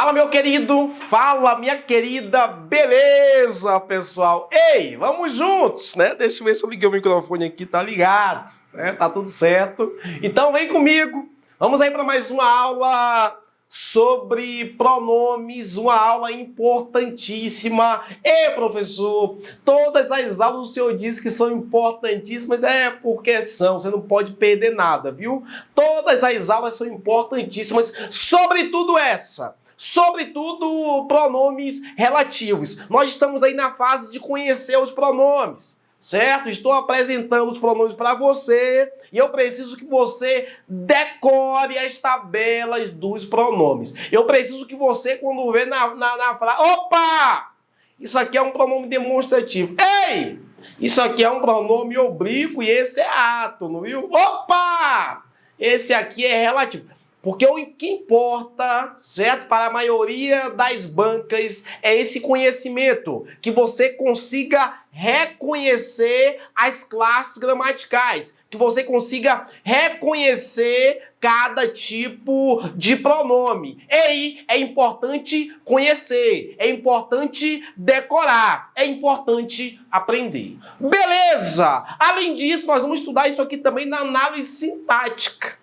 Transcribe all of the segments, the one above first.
Fala, meu querido, fala, minha querida, beleza, pessoal? Ei, vamos juntos, né? Deixa eu ver se eu liguei o microfone aqui, tá ligado, né? Tá tudo certo. Então vem comigo, vamos aí para mais uma aula sobre pronomes, uma aula importantíssima. Ei, professor, todas as aulas o senhor disse que são importantíssimas, porque são, você não pode perder nada, viu? Todas as aulas são importantíssimas, sobretudo essa. Sobretudo, pronomes relativos. Nós estamos aí na fase de conhecer os pronomes, certo? Estou apresentando os pronomes para você e eu preciso que você decore as tabelas dos pronomes. Eu preciso que você, quando vê na frase... Opa! Isso aqui é um pronome demonstrativo. Ei! Isso aqui é um pronome oblíquo e esse é átono, viu? Opa! Esse aqui é relativo. Porque o que importa, certo, para a maioria das bancas é esse conhecimento, que você consiga reconhecer as classes gramaticais, que você consiga reconhecer cada tipo de pronome. E aí é importante conhecer, é importante decorar, é importante aprender. Beleza! Além disso, nós vamos estudar isso aqui também na análise sintática.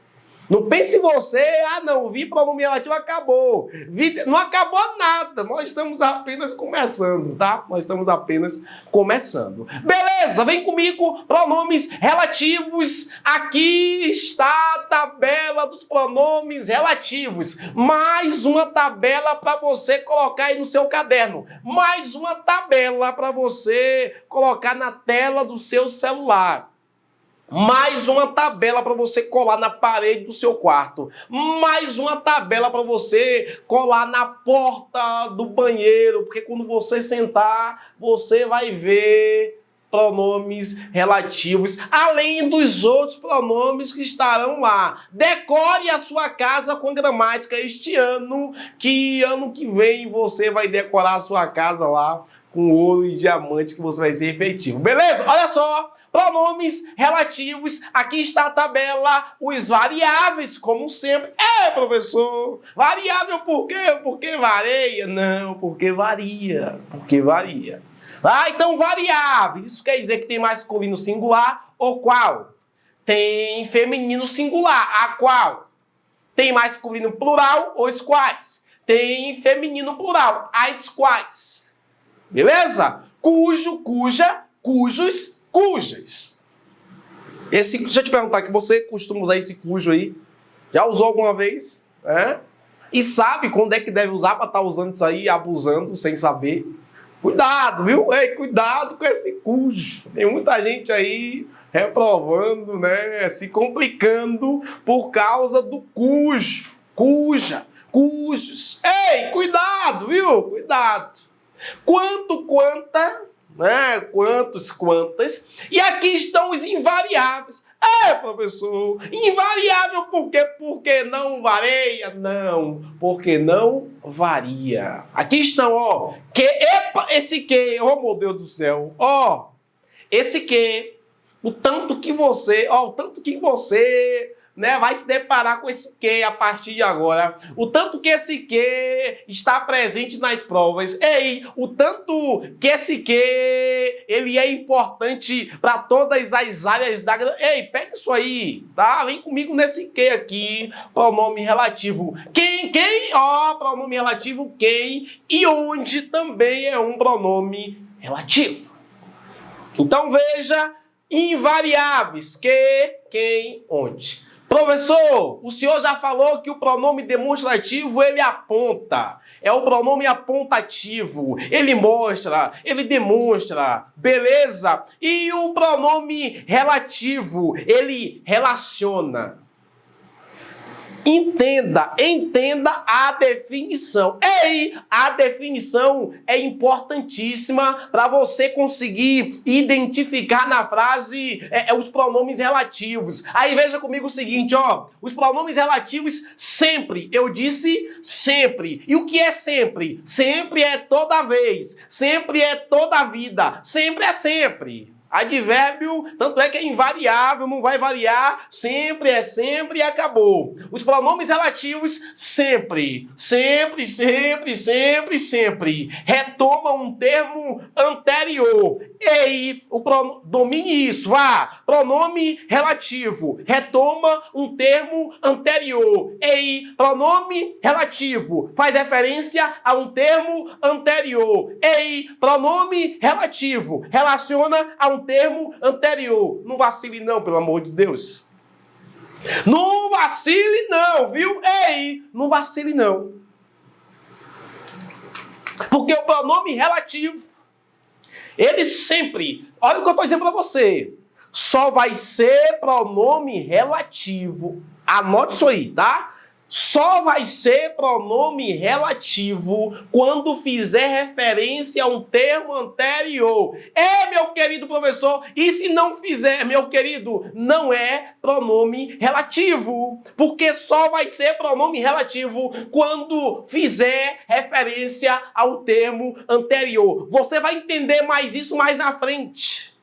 Não pense você, não, vi pronome relativo, acabou. Não acabou nada, nós estamos apenas começando, tá? Nós estamos apenas começando. Beleza, vem comigo, pronomes relativos. Aqui está a tabela dos pronomes relativos. Mais uma tabela para você colocar aí no seu caderno. Mais uma tabela para você colocar na tela do seu celular. Mais uma tabela para você colar na parede do seu quarto. Mais uma tabela para você colar na porta do banheiro, porque quando você sentar, você vai ver pronomes relativos, além dos outros pronomes que estarão lá. Decore a sua casa com gramática este ano, que ano que vem você vai decorar a sua casa lá com ouro e diamante, que você vai ser efetivo. Beleza? Olha só! Pronomes relativos, aqui está a tabela, os variáveis, como sempre. Professor, variável por quê? Porque varia? Não, porque varia. Porque varia. Então variáveis, isso quer dizer que tem masculino singular, ou qual? Tem feminino singular, a qual? Tem masculino plural, os quais? Tem feminino plural, as quais. Beleza? Cujo, cuja, cujos, cujas. Deixa eu te perguntar, que você costuma usar esse cujo aí? Já usou alguma vez? E sabe quando é que deve usar para estar usando isso aí, abusando, sem saber? Cuidado, viu? Ei, cuidado com esse cujo. Tem muita gente aí reprovando, né? Se complicando por causa do cujo, cuja, cujos. Ei, cuidado, viu? Cuidado. Quanto, quanta... Quantos, quantas. E aqui estão os invariáveis. Professor, invariável por quê? Porque não varia? Não, porque não varia. Aqui estão, ó. Esse que, oh meu Deus do céu, ó. Esse que, o tanto que você, vai se deparar com esse que a partir de agora. O tanto que esse que está presente nas provas. O tanto que esse que ele é importante para todas as áreas da... Pega isso aí, tá? Vem comigo nesse que aqui, pronome relativo. Quem? Pronome relativo quem e onde também é um pronome relativo. Então veja, invariáveis, que, quem, onde. Professor, o senhor já falou que o pronome demonstrativo ele aponta. É o pronome apontativo. Ele mostra, ele demonstra, beleza? E o pronome relativo, ele relaciona. Entenda a definição. A definição é importantíssima para você conseguir identificar na frase os pronomes relativos. Aí veja comigo o seguinte, ó. Os pronomes relativos sempre, eu disse sempre. E o que é sempre? Sempre é toda vez. Sempre é toda vida. Sempre é sempre. Advérbio, tanto é que é invariável, não vai variar, sempre, é sempre e acabou. Os pronomes relativos, sempre, sempre, sempre, sempre, sempre. Retomam um termo anterior. Ei, domine isso, vá. Pronome relativo, retoma um termo anterior. Ei, pronome relativo, faz referência a um termo anterior. Ei, pronome relativo, relaciona a um termo anterior. Não vacile não, pelo amor de Deus. Não vacile não, viu? Ei, não vacile não. Porque o pronome relativo, ele sempre, olha o que eu estou dizendo para você, só vai ser pronome relativo. Anote isso aí, tá? Só vai ser pronome relativo quando fizer referência a um termo anterior. Meu querido professor, e se não fizer, meu querido, não é pronome relativo. Porque só vai ser pronome relativo quando fizer referência ao termo anterior. Você vai entender mais isso mais na frente.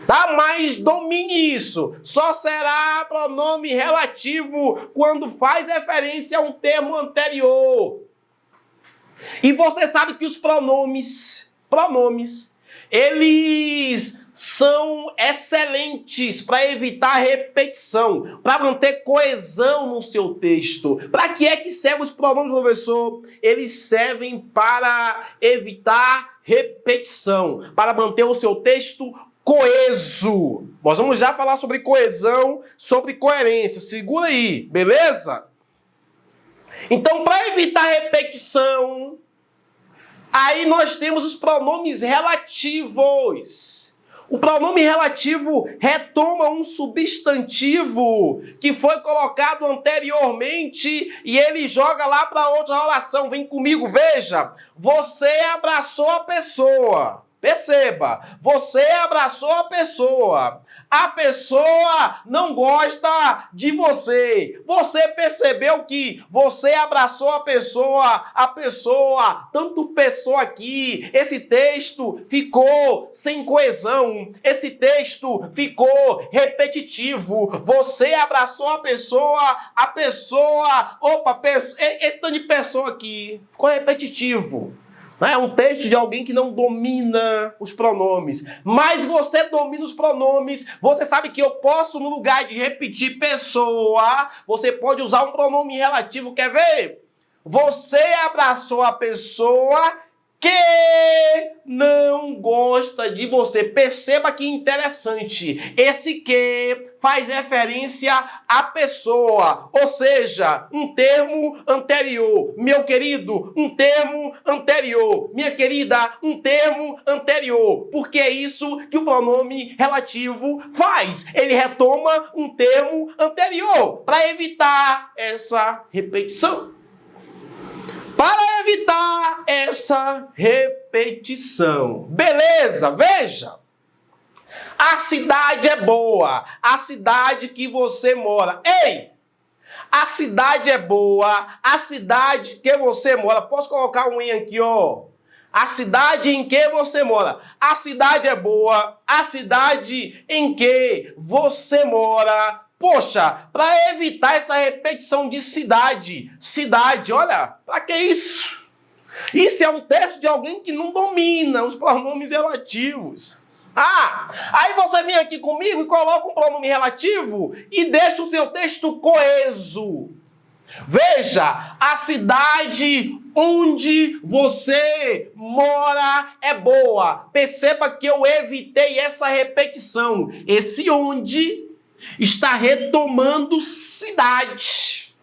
Tá? Mas domine isso. Só será pronome relativo quando faz referência a um termo anterior. E você sabe que os pronomes, eles são excelentes para evitar repetição, para manter coesão no seu texto. Para que é que servem os pronomes, professor? Eles servem para evitar repetição, para manter o seu texto coeso. Nós vamos já falar sobre coesão, sobre coerência. Segura aí, beleza? Então, para evitar repetição, aí nós temos os pronomes relativos. O pronome relativo retoma um substantivo que foi colocado anteriormente e ele joga lá para outra oração. Vem comigo, veja. Você abraçou a pessoa. Perceba, você abraçou a pessoa não gosta de você. Você percebeu que você abraçou a pessoa, tanto pessoa aqui, esse texto ficou sem coesão, esse texto ficou repetitivo. Você abraçou a pessoa, esse tanto de pessoa aqui ficou repetitivo. É um texto de alguém que não domina os pronomes. Mas você domina os pronomes. Você sabe que eu posso, no lugar de repetir pessoa, você pode usar um pronome relativo. Quer ver? Você abraçou a pessoa que não gosta de você. Perceba que interessante. Esse que faz referência à pessoa, ou seja, um termo anterior. Meu querido, um termo anterior. Minha querida, um termo anterior. Porque é isso que o pronome relativo faz. Ele retoma um termo anterior para evitar essa repetição. Para evitar essa repetição. Beleza, veja. A cidade é boa. A cidade que você mora. Ei! A cidade é boa. A cidade que você mora. Posso colocar um em aqui, ó? A cidade em que você mora. A cidade é boa. A cidade em que você mora. Poxa, para evitar essa repetição de cidade, olha, para que isso? Isso é um texto de alguém que não domina os pronomes relativos. Aí você vem aqui comigo e coloca um pronome relativo e deixa o seu texto coeso. Veja, a cidade onde você mora é boa. Perceba que eu evitei essa repetição. Esse onde está retomando cidade.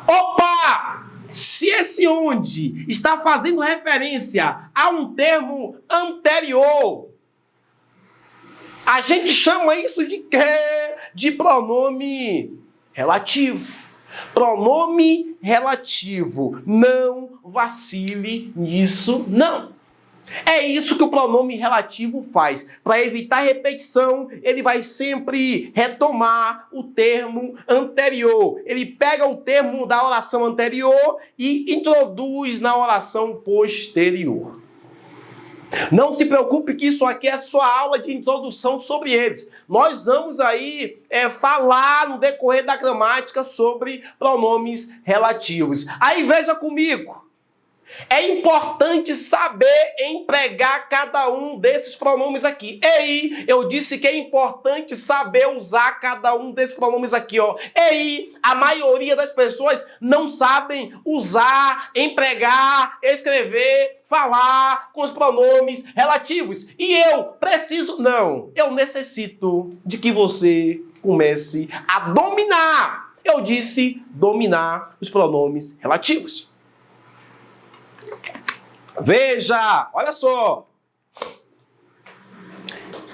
Opa! Se esse onde está fazendo referência a um termo anterior, a gente chama isso de quê? De pronome relativo. Pronome relativo. Não vacile nisso, não. É isso que o pronome relativo faz. Para evitar repetição, ele vai sempre retomar o termo anterior. Ele pega o termo da oração anterior e introduz na oração posterior. Não se preocupe que isso aqui é só aula de introdução sobre eles. Nós vamos aí falar no decorrer da gramática sobre pronomes relativos. Aí veja comigo. É importante saber empregar cada um desses pronomes aqui. Ei, eu disse que é importante saber usar cada um desses pronomes aqui, ó. Ei, a maioria das pessoas não sabem usar, empregar, escrever, falar com os pronomes relativos. E eu necessito de que você comece a dominar. Eu disse dominar os pronomes relativos. Veja, olha só.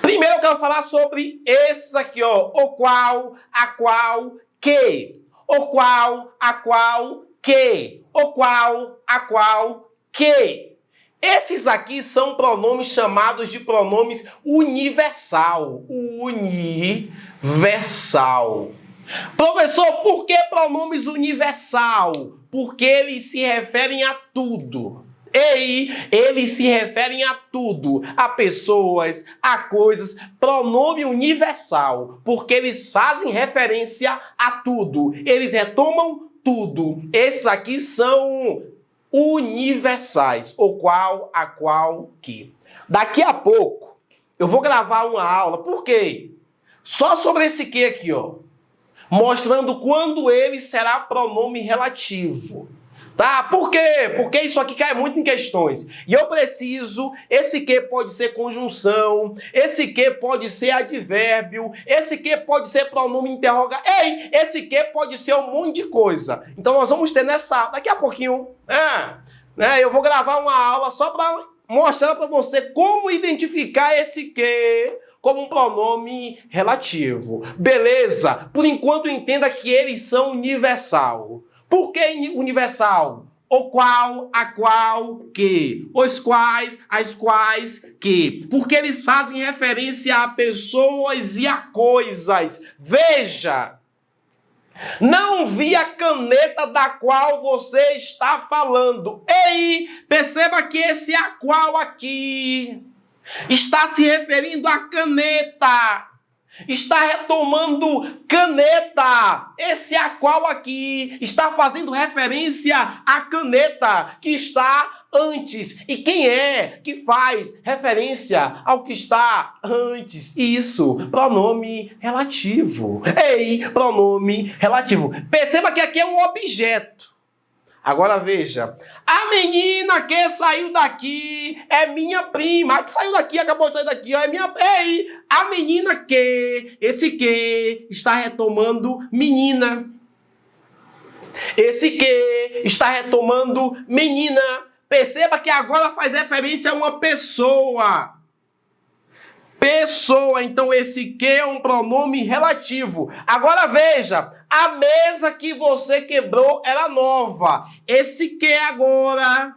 Primeiro eu quero falar sobre esses aqui, ó. O qual, a qual, que. O qual, a qual, que. O qual, a qual, que. Esses aqui são pronomes chamados de pronomes universal. Universal. Professor, por que pronomes universal? Porque eles se referem a tudo. Eles se referem a tudo, a pessoas, a coisas, pronome universal, porque eles fazem referência a tudo, eles retomam tudo. Esses aqui são universais, o qual, a qual, que. Daqui a pouco eu vou gravar uma aula, por quê? Só sobre esse que aqui, ó, mostrando quando ele será pronome relativo. Tá? Por quê? Porque isso aqui cai muito em questões. E eu preciso, esse que pode ser conjunção, esse que pode ser advérbio, esse que pode ser pronome interrogativo. Esse que pode ser um monte de coisa. Então nós vamos ter daqui a pouquinho, eu vou gravar uma aula só para mostrar para você como identificar esse que como um pronome relativo. Beleza? Por enquanto entenda que eles são universal. Por que universal? O qual, a qual, que. Os quais, as quais, que. Porque eles fazem referência a pessoas e a coisas. Veja! Não vi a caneta da qual você está falando. Perceba que esse a qual aqui está se referindo à caneta. Está retomando caneta. Esse a qual aqui está fazendo referência à caneta que está antes. E quem é que faz referência ao que está antes? Isso, pronome relativo. Pronome relativo. Perceba que aqui é um objeto. Agora veja, a menina que saiu daqui é minha prima. A que saiu daqui, acabou de sair daqui, ó, é minha... a menina que, esse que está retomando menina. Esse que está retomando menina. Perceba que agora faz referência a uma pessoa. Pessoa, então esse que é um pronome relativo. Agora veja, a mesa que você quebrou era nova. Esse que agora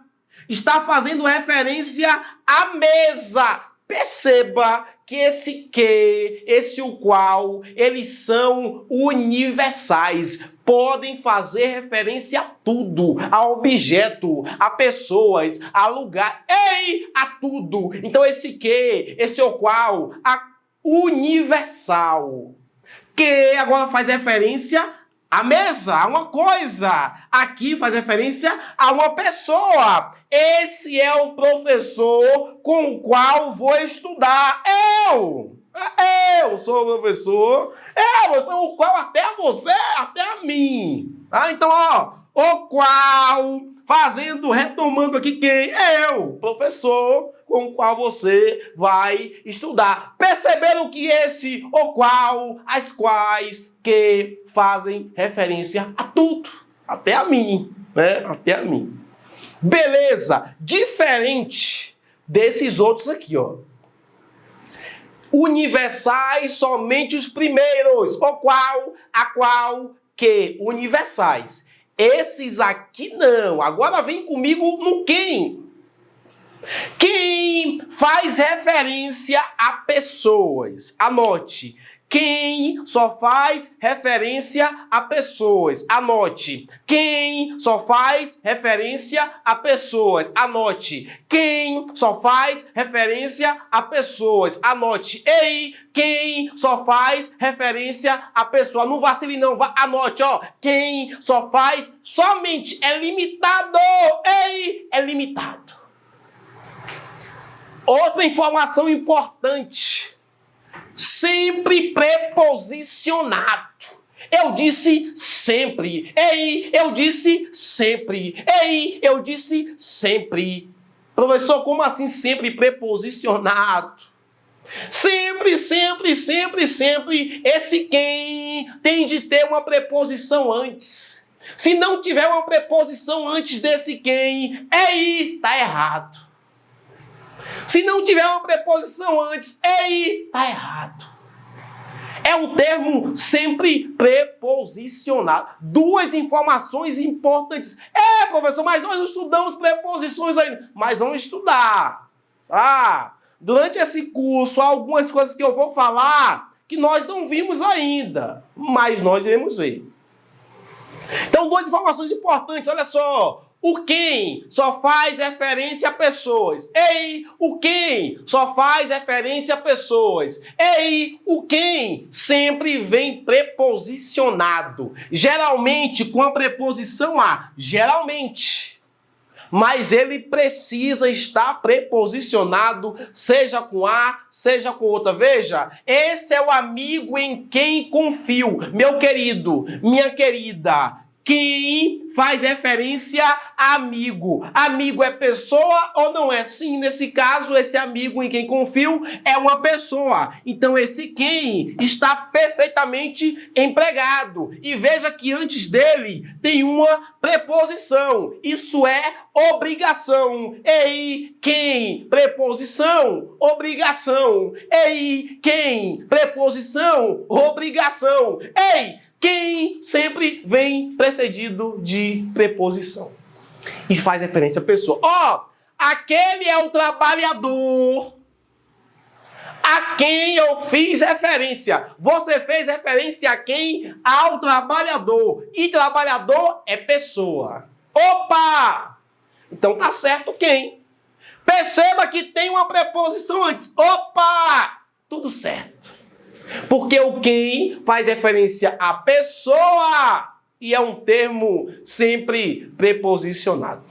está fazendo referência à mesa. Perceba que esse o qual, eles são universais. Podem fazer referência a tudo, a objeto, a pessoas, a lugar, a tudo. Então esse o qual, a universal. Que agora faz referência à mesa, a uma coisa. Aqui faz referência a uma pessoa. Esse é o professor com o qual vou estudar. Eu sou o professor. Eu sou o qual até você, até a mim. Então, ó, o qual, retomando aqui quem? Eu, professor, com o qual você vai estudar. Perceberam que esse, o qual, as quais, que fazem referência a tudo, até a mim, né? Até a mim. Beleza, diferente desses outros aqui, ó. Universais somente os primeiros, o qual, a qual, que, universais. Esses aqui não. Agora vem comigo no quem. Quem faz referência a pessoas. Anote. Quem só faz referência a pessoas. Anote. Quem só faz referência a pessoas. Anote. Quem só faz referência a pessoas. Anote. Ei, quem só faz referência a pessoa. Não vacile não, anote, ó. Quem só faz somente é limitado. Ei, é limitado. Outra informação importante. Sempre preposicionado. Eu disse sempre. Ei, eu disse sempre. Ei, eu disse sempre. Professor, como assim sempre preposicionado? Sempre, sempre, sempre, sempre. Esse quem tem de ter uma preposição antes. Se não tiver uma preposição antes desse quem, ei, tá errado. Se não tiver uma preposição antes, ei, tá errado. É um termo sempre preposicionado. Duas informações importantes. Professor, mas nós não estudamos preposições ainda. Mas vamos estudar. Durante esse curso, há algumas coisas que eu vou falar que nós não vimos ainda, mas nós iremos ver. Então, duas informações importantes, olha só. O quem só faz referência a pessoas. Ei, o quem só faz referência a pessoas. Ei, o quem sempre vem preposicionado. Geralmente com a preposição a. Geralmente. Mas ele precisa estar preposicionado, seja com a, seja com outra. Veja, esse é o amigo em quem confio. Meu querido, minha querida. Quem faz referência a amigo. Amigo é pessoa ou não é? Sim, nesse caso, esse amigo em quem confio é uma pessoa. Então, esse quem está perfeitamente empregado. E veja que antes dele tem uma preposição. Isso é obrigação. Ei, quem? Preposição, obrigação. Ei, quem? Preposição, obrigação. Ei, quem sempre vem precedido de preposição. E faz referência à pessoa. Aquele é o trabalhador a quem eu fiz referência. Você fez referência a quem? Ao trabalhador. E trabalhador é pessoa. Opa! Então tá certo quem? Perceba que tem uma preposição antes. Opa! Tudo certo. Porque o quem faz referência à pessoa e é um termo sempre preposicionado.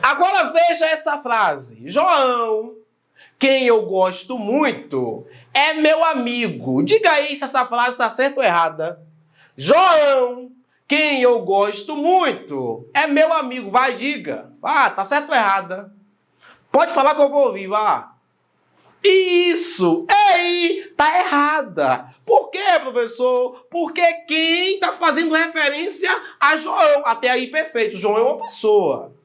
Agora veja essa frase. João, quem eu gosto muito, é meu amigo. Diga aí se essa frase está certa ou errada. João, quem eu gosto muito, é meu amigo. Vai, diga. Tá certo ou errada? Pode falar que eu vou ouvir, vá. Isso! Ei, tá errada. Por quê, professor? Porque quem tá fazendo referência a João? Até aí, perfeito. João é uma pessoa.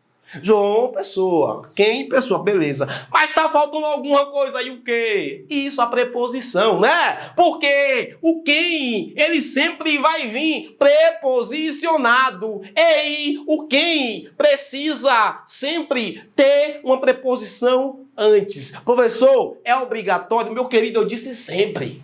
João é uma pessoa. Quem? Pessoa, beleza. Mas tá faltando alguma coisa aí, o quê? Isso, a preposição, né? Porque o quem, ele sempre vai vir preposicionado. Ei, o quem precisa sempre ter uma preposição antes. Professor, é obrigatório? Meu querido, eu disse sempre.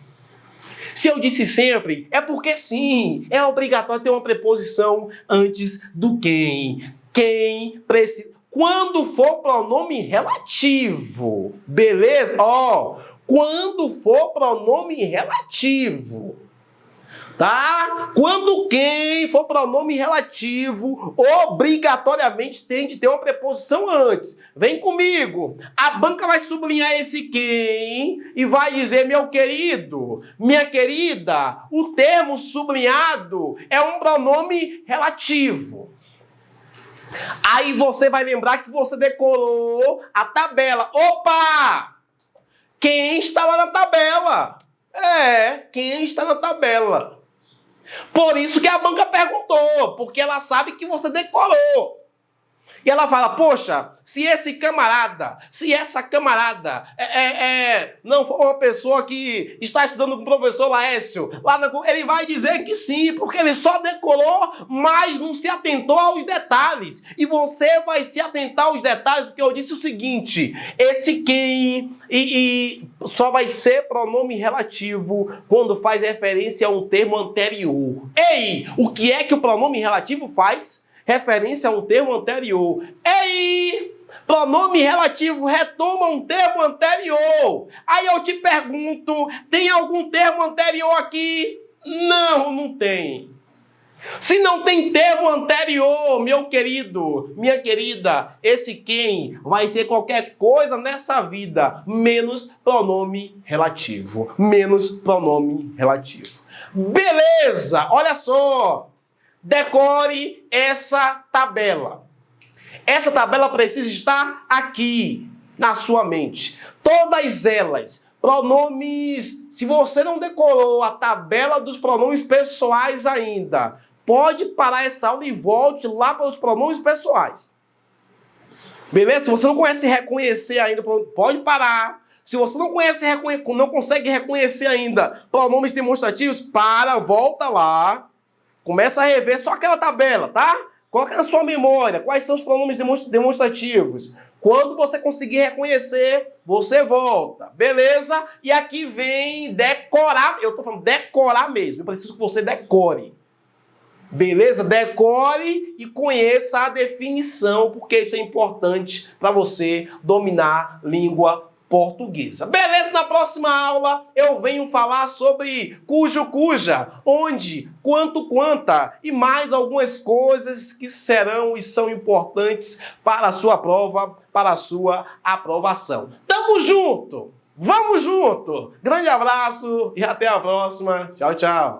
Se eu disse sempre, é porque sim, é obrigatório ter uma preposição antes do quem. Quem precisa. Quando for pronome relativo, beleza? Quando for pronome relativo, tá? Quando quem for pronome relativo, obrigatoriamente tem de ter uma preposição antes. Vem comigo. A banca vai sublinhar esse quem e vai dizer, meu querido, minha querida, o termo sublinhado é um pronome relativo. Aí você vai lembrar que você decorou a tabela. Opa! Quem está lá na tabela? Quem está na tabela. Por isso que a banca perguntou, porque ela sabe que você decorou. E ela fala, poxa, se essa camarada não for uma pessoa que está estudando com o professor Laércio, ele vai dizer que sim, porque ele só decorou, mas não se atentou aos detalhes. E você vai se atentar aos detalhes, porque eu disse o seguinte, esse quem só vai ser pronome relativo quando faz referência a um termo anterior. Ei, o que é que o pronome relativo faz? Referência a um termo anterior. Ei! Pronome relativo retoma um termo anterior. Aí eu te pergunto, tem algum termo anterior aqui? Não, não tem. Se não tem termo anterior, meu querido, minha querida, esse quem vai ser qualquer coisa nessa vida, menos pronome relativo. Menos pronome relativo. Beleza, olha só. Decore essa tabela. Essa tabela precisa estar aqui, na sua mente. Todas elas, pronomes... Se você não decorou a tabela dos pronomes pessoais ainda, pode parar essa aula e volte lá para os pronomes pessoais. Beleza? Se você não conhece reconhecer ainda, pode parar. Se você não consegue reconhecer ainda pronomes demonstrativos, volta lá. Começa a rever só aquela tabela, tá? Coloca na sua memória quais são os pronomes demonstrativos. Quando você conseguir reconhecer, você volta, beleza? E aqui vem decorar, eu tô falando decorar mesmo, eu preciso que você decore. Beleza? Decore e conheça a definição, porque isso é importante para você dominar língua portuguesa. Beleza? Na próxima aula eu venho falar sobre cujo, cuja, onde, quanto, quanta e mais algumas coisas que serão e são importantes para a sua prova, para a sua aprovação. Tamo junto! Vamos junto! Grande abraço e até a próxima. Tchau, tchau!